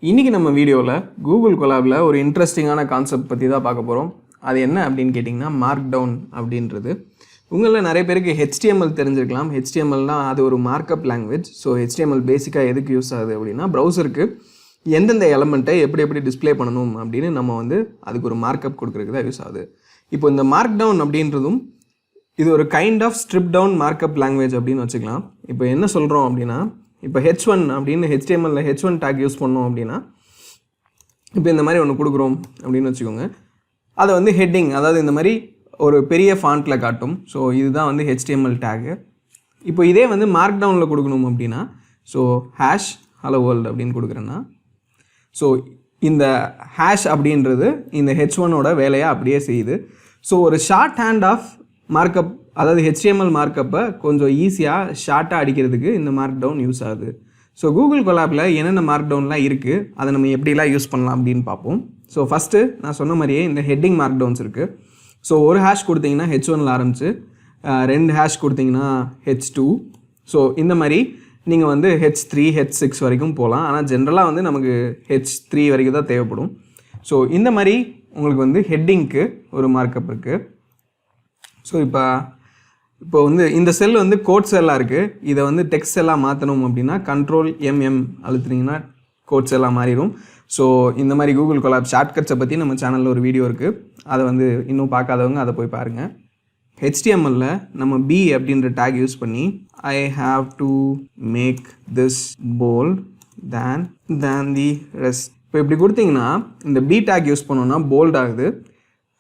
இன்றைக்கி நம்ம வீடியோவில் கூகுள் கொலாபில் ஒரு இன்ட்ரெஸ்டிங்கான கான்செப்ட் பற்றி தான் பார்க்க போகிறோம். அது என்ன அப்படின்னு கேட்டிங்கன்னா மார்க்டவுன் அப்படின்றது. உங்களில் நிறைய பேருக்கு HTML தெரிஞ்சிருக்கலாம். HTMLனால் அது ஒரு மார்க்கப் லாங்குவேஜ். ஸோ HTML பேசிக்காக எதுக்கு யூஸ் ஆகுது அப்படின்னா ப்ரௌசருக்கு எந்தெந்த எலமெண்ட்டை எப்படி டிஸ்பிளே பண்ணணும் அப்படின்னு நம்ம அதுக்கு ஒரு மார்க்கப் கொடுக்குறதுக்கு தான் யூஸ் ஆகுது. இப்போ இந்த மார்க்டவுன் அப்படின்றதும் இது ஒரு kind of strip down markup language அப்படின்னு வச்சுக்கலாம். இப்போ என்ன சொல்கிறோம் அப்படின்னா, இப்போ H1 அப்படின்னு HTMLல H1 டேக் யூஸ் பண்ணோம் அப்படின்னா, இப்போ இந்த மாதிரி ஒன்று கொடுக்குறோம் அப்படின்னு வச்சுக்கோங்க. அதை ஹெட்டிங், அதாவது இந்த மாதிரி ஒரு பெரிய ஃபாண்ட்டில் காட்டும். ஸோ இதுதான் HTML டேகு. இப்போ இதே மார்க்டவுனில் கொடுக்கணும் அப்படின்னா, ஸோ ஹேஷ் ஹலோ வேர்ல்டு அப்படின்னு கொடுக்குறேன்னா, ஸோ இந்த ஹேஷ் அப்படின்றது இந்த H1ஓட வேலையை அப்படியே செய்யுது. ஸோ ஒரு ஷார்ட் ஹேண்ட் ஆஃப் மார்க்கப், அதாவது HTML மார்க்கப்பை கொஞ்சம் ஈஸியாக ஷார்ட்டாக அடிக்கிறதுக்கு இந்த மார்க்டவுன் யூஸ் ஆகுது. ஸோ கூகுள் கொலாபில் என்னென்ன மார்க்டவுன்லாம் இருக்குது, அதை நம்ம எப்படிலாம் யூஸ் பண்ணலாம் அப்படின்னு பார்ப்போம். ஸோ ஃபஸ்ட்டு நான் சொன்ன மாதிரியே இந்த ஹெட்டிங் மார்க்டவுன்ஸ் இருக்குது. ஸோ ஒரு ஹேஷ் கொடுத்தீங்கன்னா H1ல் ஆரம்பிச்சு 2 ஹேஷ் கொடுத்தீங்கன்னா H2. ஸோ இந்த மாதிரி நீங்கள் H3 H6 வரைக்கும் போகலாம். ஆனால் ஜென்ரலாக நமக்கு H3 வரைக்கும் தான் தேவைப்படும். ஸோ இந்த மாதிரி உங்களுக்கு ஹெட்டிங்க்கு ஒரு மார்க்கப் இருக்குது. ஸோ இப்போ இந்த செல் கோட் செல்லாக இருக்குது. இதை டெக்ஸ்ட் செல்லாக மாற்றணும் அப்படின்னா Ctrl+M அழுத்துனீங்கன்னா கோட் செல்லாக மாறிடும். ஸோ இந்த மாதிரி கூகுள் கொலாப் ஷார்ட்கட்ஸை பற்றி நம்ம சேனலில் ஒரு வீடியோ இருக்குது. அதை இன்னும் பார்க்காதவங்க அதை போய் பாருங்கள். HTMLல நம்ம B அப்படின்ற டேக் யூஸ் பண்ணி I have to make this bold than the rest. இப்போ இப்படி கொடுத்தீங்கன்னா இந்த B டேக் யூஸ் பண்ணோன்னா போல்ட் ஆகுது.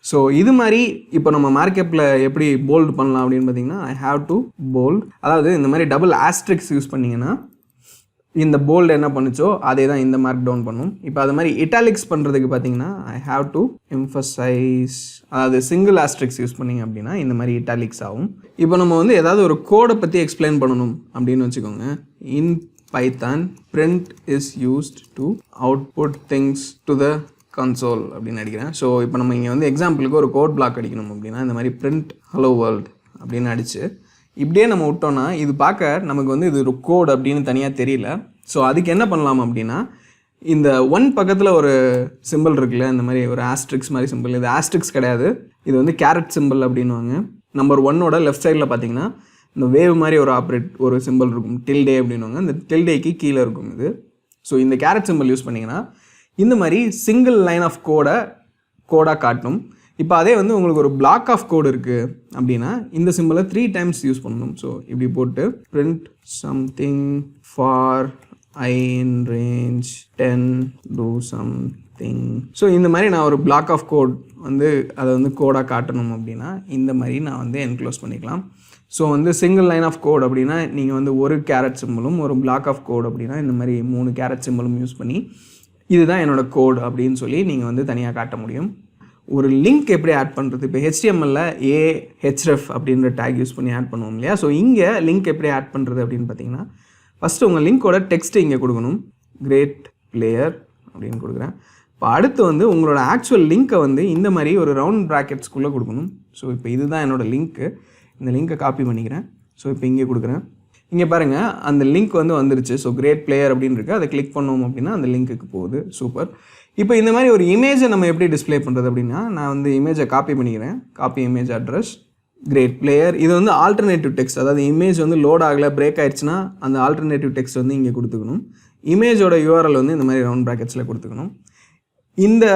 ஸோ இது மாதிரி இப்போ நம்ம மார்க்கெப்பில் எப்படி போல்டு பண்ணலாம் அப்படின்னு பார்த்தீங்கன்னா I have to bold, அதாவது இந்த மாதிரி டபுள் ஆஸ்ட்ரிக்ஸ் யூஸ் பண்ணிங்கன்னா இந்த போல்டு என்ன பண்ணுச்சோ அதே தான் இந்த மார்க் டவுன் பண்ணும். இப்போ அது மாதிரி இட்டாலிக்ஸ் பண்ணுறதுக்கு பார்த்தீங்கன்னா I have to emphasize, அதாவது சிங்கிள் ஆஸ்ட்ரிக்ஸ் யூஸ் பண்ணிங்க அப்படின்னா இந்த மாதிரி இட்டாலிக்ஸ் ஆகும். இப்போ நம்ம ஏதாவது ஒரு கோடை பற்றி எக்ஸ்பிளைன் பண்ணணும் அப்படின்னு வச்சுக்கோங்க. இன் Python print is used to output things to the console அப்படின்னு அடிக்கிறேன். ஸோ இப்போ நம்ம இங்கே எக்ஸாம்பிளுக்கு ஒரு கோட் பிளாக் அடிக்கணும் அப்படின்னா இந்த மாதிரி print hello world அப்படின்னு அடித்து இப்படியே நம்ம விட்டோன்னா இது பார்க்க நமக்கு இது ஒரு கோட் அப்படின்னு தனியாக தெரியல. ஸோ அதுக்கு என்ன பண்ணலாம் அப்படின்னா, இந்த 1 பக்கத்தில் ஒரு சிம்பிள் இருக்குல்ல, இந்த மாதிரி ஒரு ஆஸ்ட்ரிக்ஸ் மாதிரி சிம்பிள். இது ஆஸ்ட்ரிக்ஸ் கிடையாது, இது கேரட் சிம்பிள் அப்படின்வாங்க. நம்பர் 1ஓட லெஃப்ட் சைடில் பார்த்தீங்கன்னா இந்த வேவ் மாதிரி ஒரு சிம்பிள் இருக்கும், டில்டே அப்படின்வாங்க. இந்த டில்டேக்கு கீழே இருக்கும் இது. ஸோ இந்த கேரட் சிம்பிள் யூஸ் பண்ணிங்கன்னா இந்த மாதிரி சிங்கிள் லைன் ஆஃப் கோடாக காட்டும். இப்போ அதே உங்களுக்கு ஒரு பிளாக் ஆஃப் கோடு இருக்குது அப்படின்னா இந்த சிம்பிளை 3 டைம்ஸ் யூஸ் பண்ணணும். ஸோ இப்படி போட்டு print something for I in range 10 do something. So இந்த மாதிரி நான் ஒரு பிளாக் ஆஃப் கோட் அதை கோடாக காட்டணும் அப்படின்னா இந்த மாதிரி நான் என்க்ளோஸ் பண்ணிக்கலாம். So single line of code அப்படின்னா நீங்கள் ஒரு கேரட் சிம்பிளும், ஒரு பிளாக் ஆஃப் கோட் அப்படின்னா இந்த மாதிரி 3 கேரட் சிம்பிளும் யூஸ் பண்ணி இதுதான் என்னோடய கோட் அப்படின்னு சொல்லி நீங்கள் தனியாக காட்ட முடியும். ஒரு லிங்க் எப்படி ஆட் பண்ணுறது, இப்போ HTMLல href அப்படின்ற டேக் யூஸ் பண்ணி ஆட் பண்ணுவோம் இல்லையா. ஸோ இங்கே லிங்க் எப்படி ஆட் பண்ணுறது அப்படின்னு பார்த்தீங்கன்னா, ஃபஸ்ட்டு உங்கள் லிங்க்கோட டெக்ஸ்ட்டு இங்கே கொடுக்கணும். கிரேட் பிளேயர் அப்படின்னு கொடுக்குறேன். இப்போ அடுத்து உங்களோட ஆக்சுவல் லிங்க்கை இந்த மாதிரி ஒரு ரவுண்ட் ப்ராக்கெட்ஸ்குள்ளே கொடுக்கணும். ஸோ இப்போ இதுதான் என்னோடய லிங்க்கு. இந்த லிங்க்கை காப்பி பண்ணிக்கிறேன். ஸோ இப்போ இங்கே கொடுக்குறேன். இங்கே பாருங்கள், அந்த லிங்க் வந்துருச்சு. ஸோ கிரேட் பிளேயர் அப்படின்னு இருக்குது, அதை கிளிக் பண்ணோம் அப்படின்னா அந்த லிங்க்குக்கு போகுது. சூப்பர். இப்போ இந்த மாதிரி ஒரு இமேஜை நம்ம எப்படி டிஸ்பிளே பண்ணுறது அப்படின்னா, நான் இமேஜை காப்பி பண்ணிக்கிறேன். Copy image address great player. இது ஆல்டர்னேட்டிவ் டெக்ஸ்ட், அதாவது இமேஜ் லோட் ஆகலை, பிரேக் ஆயிடுச்சுன்னா அந்த ஆல்டர்னேட்டிவ் டெக்ஸ்ட் இங்கே கொடுத்துக்கணும். இமேஜோட URL இந்த மாதிரி ரவுண்ட் ப்ராக்கெட்ஸில் கொடுத்துக்கணும். இது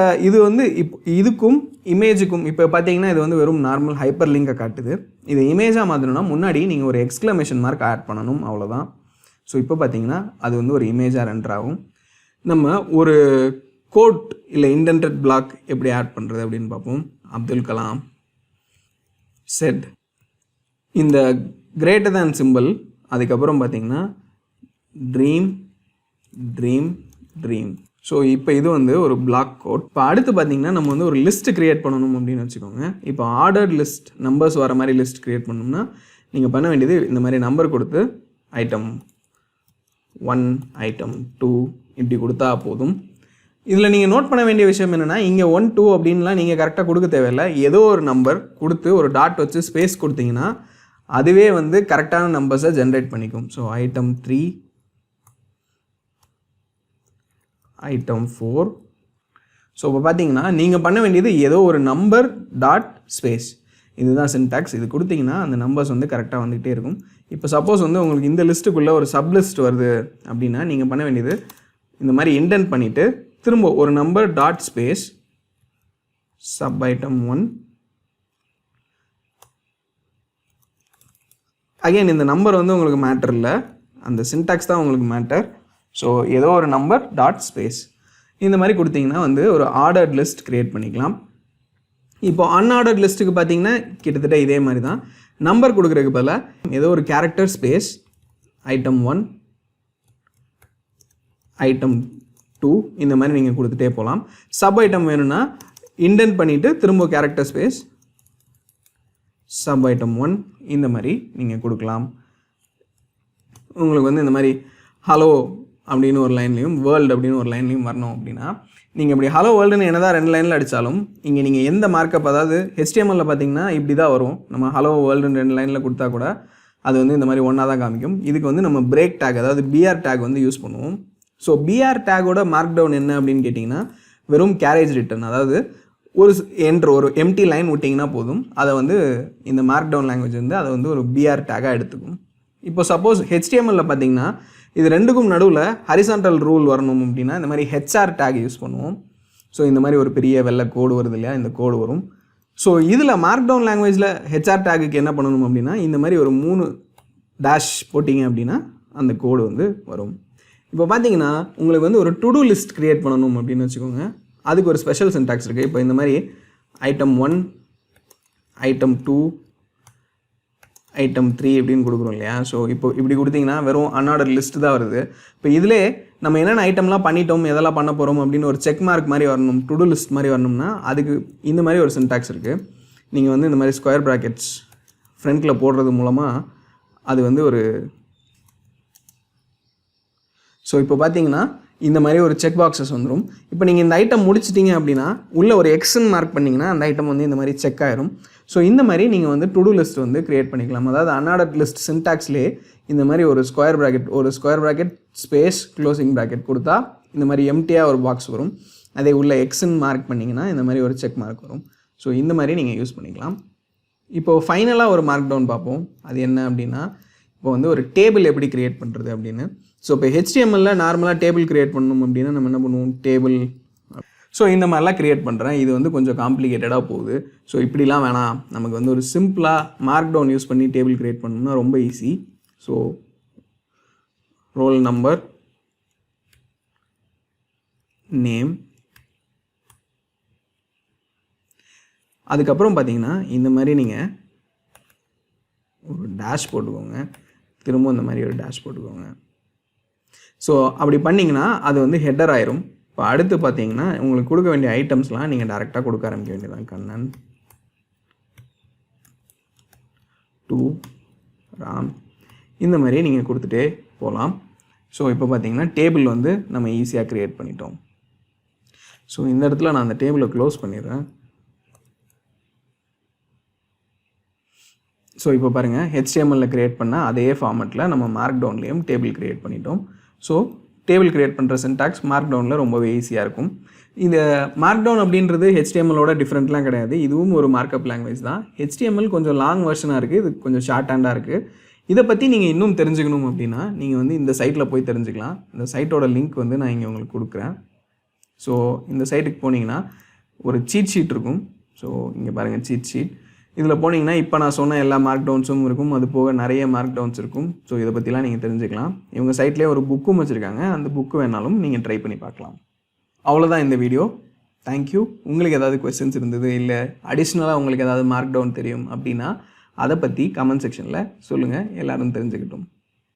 இப்போ இதுக்கும் இமேஜுக்கும் இப்போ பார்த்தீங்கன்னா இது வெறும் நார்மல் ஹைப்பர் லிங்கை காட்டுது. இது இமேஜாக மாற்றணும்னா முன்னாடி நீங்கள் ஒரு எக்ஸ்க்ளமேஷன் மார்க் ஆட் பண்ணணும், அவ்வளோதான். ஸோ இப்போ பார்த்தீங்கன்னா அது ஒரு இமேஜாக ரெண்டர் ஆகும். நம்ம ஒரு கோட் இல்லை இன்டென்டட் பிளாக் எப்படி ஆட் பண்ணுறது அப்படின்னு பார்ப்போம். அப்துல் கலாம் செட் இந்த கிரேட்டர் தேன் சிம்பிள், அதுக்கப்புறம் பார்த்தீங்கன்னா ட்ரீம் ட்ரீம் ட்ரீம். ஸோ இப்போ இது ஒரு பிளாக் கோட். இப்போ அடுத்து பார்த்தீங்கன்னா நம்ம ஒரு லிஸ்ட் க்ரியேட் பண்ணணும் அப்படின்னு வச்சுக்கோங்க. இப்போ ஆர்டர்ட் லிஸ்ட், நம்பர்ஸ் வர மாதிரி லிஸ்ட் க்ரியேட் பண்ணணும்னா நீங்கள் பண்ண வேண்டியது இந்த மாதிரி நம்பர் கொடுத்து item 1 item 2 இப்படி கொடுத்தா போதும். இதில் நீங்கள் நோட் பண்ண வேண்டிய விஷயம் என்னென்னா, இங்கே 1 2 அப்படின்லாம் நீங்கள் கரெக்டாக கொடுக்க தேவையில்லை. ஏதோ ஒரு நம்பர் கொடுத்து ஒரு டாட் வச்சு ஸ்பேஸ் கொடுத்தீங்கன்னா அதுவே கரெக்டான நம்பர்ஸை ஜென்ரேட் பண்ணிக்கும். So item 3 item 4. ஸோ இப்போ பார்த்தீங்கன்னா நீங்கள் பண்ண வேண்டியது ஏதோ ஒரு நம்பர் டாட் ஸ்பேஸ், இதுதான் சின்டாக்ஸ். இது கொடுத்தீங்கன்னா அந்த நம்பர்ஸ் வந்து கரெக்டாக வந்துகிட்டே இருக்கும். இப்போ சப்போஸ் வந்து உங்களுக்கு இந்த லிஸ்ட்டுக்குள்ளே ஒரு சப்லிஸ்ட் வருது அப்படின்னா நீங்கள் பண்ண வேண்டியது இந்த மாதிரி இண்டென்ட் பண்ணிவிட்டு திரும்ப ஒரு number dot space sub item 1. Again இந்த நம்பர் வந்து உங்களுக்கு மேட்டர் இல்லை, அந்த சின்டாக்ஸ் தான் உங்களுக்கு மேட்டர். ஸோ ஏதோ ஒரு நம்பர் டாட் ஸ்பேஸ் இந்த மாதிரி கொடுத்தீங்கன்னா வந்து ஒரு ஆர்டர்ட் லிஸ்ட் க்ரியேட் பண்ணிக்கலாம். இப்போ அன்ஆர்டர்ட் லிஸ்ட்டுக்கு பார்த்தீங்கன்னா கிட்டத்தட்ட இதே மாதிரி தான். நம்பர் கொடுக்குறதுக்கு பதிலாக ஏதோ ஒரு கேரக்டர் ஸ்பேஸ் ஐட்டம் 1 ஐட்டம் 2 இந்த மாதிரி நீங்கள் கொடுத்துட்டே போகலாம். சப் ஐட்டம் வேணும்னா இண்டென்ட் பண்ணிவிட்டு திரும்ப கேரக்டர் ஸ்பேஸ் சப் ஐட்டம் 1 இந்த மாதிரி நீங்கள் கொடுக்கலாம். உங்களுக்கு வந்து இந்த மாதிரி ஹலோ அப்படின்னு ஒரு லைன்லையும் வேர்ல்டு அப்படின்னு ஒரு லைன்லையும் வரணும் அப்படின்னா நீங்கள் இப்படி ஹலோ வேர்ல்டுன்னு என்னதான் 2 லைனில் அடித்தாலும் இங்கே நீங்கள் எந்த மார்க்கப், அதாவது HTML பார்த்தீங்கன்னா இப்படி தான் வரும். நம்ம ஹலோ வேர்ல்டுன்னு 2 லைனில் கொடுத்தா கூட அது வந்து இந்த மாதிரி ஒன்றா தான் காமிக்கும். இதுக்கு வந்து நம்ம பிரேக் டேக், அதாவது பிஆர் டேக் வந்து யூஸ் பண்ணுவோம். ஸோ பிஆர் டேக்கோட மார்க் டவுன் என்ன அப்படின்னு கேட்டிங்கன்னா வெறும் கேரேஜ் ரிட்டர்ன், அதாவது ஒரு எம்டி லைன் விட்டிங்கன்னா போதும், அதை வந்து இந்த மார்க் டவுன் லாங்குவேஜ் வந்து அதை வந்து ஒரு பிஆர் டேக்காக எடுத்துக்கும். இப்போ சப்போஸ் HTML பார்த்தீங்கன்னா இது ரெண்டுக்கும் நடுவில் ஹரிசான்டல் ரூல் வரணும் அப்படின்னா இந்த மாதிரி ஹெச்ஆர் டேக் யூஸ் பண்ணுவோம். ஸோ இந்த மாதிரி ஒரு பெரிய வெள்ளை கோடு வருது இல்லையா, இந்த கோடு வரும். ஸோ இதில் மார்க் டவுன் லாங்குவேஜில் ஹெச்ஆர் டேக்குக்கு என்ன பண்ணணும் அப்படின்னா இந்த மாதிரி ஒரு 3 டேஷ் போட்டிங்க அப்படின்னா அந்த கோடு வந்து வரும். இப்போ பார்த்தீங்கன்னா உங்களுக்கு வந்து ஒரு டு டூ லிஸ்ட் க்ரியேட் பண்ணணும் அப்படின்னு வச்சுக்கோங்க. அதுக்கு ஒரு ஸ்பெஷல் சின்டாக்ஸ் இருக்குது. இப்போ இந்த மாதிரி ஐட்டம் 1 ஐட்டம் 2 ஐட்டம் 3 அப்படின்னு கொடுக்குறோம் இல்லையா. ஸோ இப்போ இப்படி கொடுத்தீங்கன்னா வெறும் அன்ஆர்டர் லிஸ்ட்டு தான் வருது. இப்போ இதிலே நம்ம என்னென்ன ஐட்டம்லாம் பண்ணிட்டோம், எதெல்லாம் பண்ண போகிறோம் அப்படின்னு ஒரு செக் மார்க் மாதிரி வரணும், டு டூ லிஸ்ட் மாதிரி வரணும்னா அதுக்கு இந்த மாதிரி ஒரு சின்டாக்ஸ் இருக்குது. நீங்கள் வந்து இந்த மாதிரி ஸ்கொயர் ப்ராக்கெட்ஸ் ஃப்ரண்ட்டில் போடுறது மூலமாக அது வந்து ஒரு ஸோ இப்போ பார்த்தீங்கன்னா இந்த மாதிரி ஒரு செக் பாக்ஸஸ் வந்துடும். இப்போ நீங்கள் இந்த ஐட்டம் முடிச்சிட்டிங்க அப்படின்னா உள்ளே ஒரு எக்ஸ்ன்னு மார்க் பண்ணிங்கன்னா அந்த ஐட்டம் வந்து இந்த மாதிரி செக் ஆயிரும். ஸோ இந்த மாதிரி நீங்கள் வந்து டு டூ லிஸ்ட் வந்து க்ரியேட் பண்ணிக்கலாம். அதாவது அன்ஆர்டர்ட் லிஸ்ட் சின்டாக்ஸ்லேயே இந்த மாதிரி ஒரு square bracket space closing bracket கொடுத்தா இந்த மாதிரி எம்டியாக ஒரு பாக்ஸ் வரும். அதே உள்ள எக்ஸ்ன்னு மார்க் பண்ணிங்கன்னா இந்த மாதிரி ஒரு செக் மார்க் வரும். ஸோ இந்த மாதிரி நீங்கள் யூஸ் பண்ணிக்கலாம். இப்போது ஃபைனலாக ஒரு மார்க் டவுன் பார்ப்போம். அது என்ன அப்படின்னா இப்போ வந்து ஒரு டேபிள் எப்படி க்ரியேட் பண்ணுறது அப்படின்னு. ஸோ இப்போ HTML நார்மலாக டேபிள் க்ரியேட் பண்ணணும் அப்படின்னா நம்ம என்ன பண்ணுவோம், டேபிள். ஸோ இந்த மாதிரிலாம் க்ரியேட் பண்ணுறேன். இது வந்து கொஞ்சம் காம்ப்ளிகேட்டடாக போகுது. ஸோ இப்படிலாம் வேணாம், நமக்கு வந்து ஒரு சிம்பிளாக மார்க் டவுன் யூஸ் பண்ணி டேபிள் க்ரியேட் பண்ணணும்னா ரொம்ப easy. So roll number, name, அதுக்கப்புறம் பார்த்தீங்கன்னா இந்த மாதிரி நீங்கள் ஒரு டேஷ் போட்டுக்கோங்க, திரும்ப இந்த மாதிரி ஒரு டேஷ் போட்டுக்கோங்க. ஸோ அப்படி பண்ணிங்கன்னா அது வந்து ஹெட்டர் ஆயிரும். இப்போ அடுத்து பார்த்தீங்கன்னா உங்களுக்கு கொடுக்க வேண்டிய ஐட்டம்ஸ்லாம் நீங்கள் டேரெக்டாக கொடுக்க ஆரம்பிக்க வேண்டியதான். கண்ணன் 2 ராம் இந்த மாதிரி நீங்கள் கொடுத்துட்டே போகலாம். ஸோ இப்போ பார்த்தீங்கன்னா டேபிள் வந்து நம்ம ஈஸியாக க்ரியேட் பண்ணிட்டோம். ஸோ இந்த இடத்துல நான் அந்த டேபிளை க்ளோஸ் பண்ணிடுறேன். ஸோ இப்போ பாருங்கள் HTML க்ரியேட் பண்ணால் அதே ஃபார்மெட்டில் நம்ம மார்க் டவுன்லேயும் டேபிள் க்ரியேட் பண்ணிட்டோம். ஸோ டேபிள் க்ரியேட் பண்ணுற சின்டாக்ஸ் மார்க் டவுனில் ரொம்பவே ஈஸியாக இருக்கும். இந்த மார்க் டவுன் அப்படின்றது HTMLோட டிஃப்ரெண்ட்லாம் கிடையாது. இதுவும் ஒரு மார்க்அப் லாங்குவேஜ் தான். HTML கொஞ்சம் லாங் வெர்ஷனாக இருக்குது, இது கொஞ்சம் ஷார்ட் ஹேண்டாக இருக்குது. இதை பற்றி நீங்கள் இன்னும் தெரிஞ்சுக்கணும் அப்படின்னா நீங்கள் வந்து இந்த சைட்டில் போய் தெரிஞ்சுக்கலாம். இந்த சைட்டோட லிங்க் வந்து நான் இங்கே உங்களுக்கு கொடுக்குறேன். ஸோ இந்த சைட்டுக்கு போனீங்கன்னா ஒரு சீட் ஷீட் இருக்கும். ஸோ இங்கே பாருங்கள் சீட் ஷீட். இதில் போனீங்கன்னா இப்போ நான் சொன்ன எல்லா மார்க் டவுன்ஸும் இருக்கும், அது போக நிறைய மார்க் டவுன்ஸ் இருக்கும். ஸோ இதை பற்றிலாம் நீங்கள் தெரிஞ்சுக்கலாம். இவங்க சைட்லேயே ஒரு புக்கும் வச்சுருக்காங்க, அந்த புக்கு வேணாலும் நீங்கள் ட்ரை பண்ணி பார்க்கலாம். அவ்வளோதான் இந்த வீடியோ. தேங்க்யூ. உங்களுக்கு ஏதாவது கொஸ்டின்ஸ் இருந்தது, இல்லை அடிஷ்னலாக உங்களுக்கு ஏதாவது மார்க் டவுன் தெரியும் அப்படின்னா அதை பற்றி கமெண்ட் செக்ஷனில் சொல்லுங்கள், எல்லோரும் தெரிஞ்சுக்கிட்டோம்.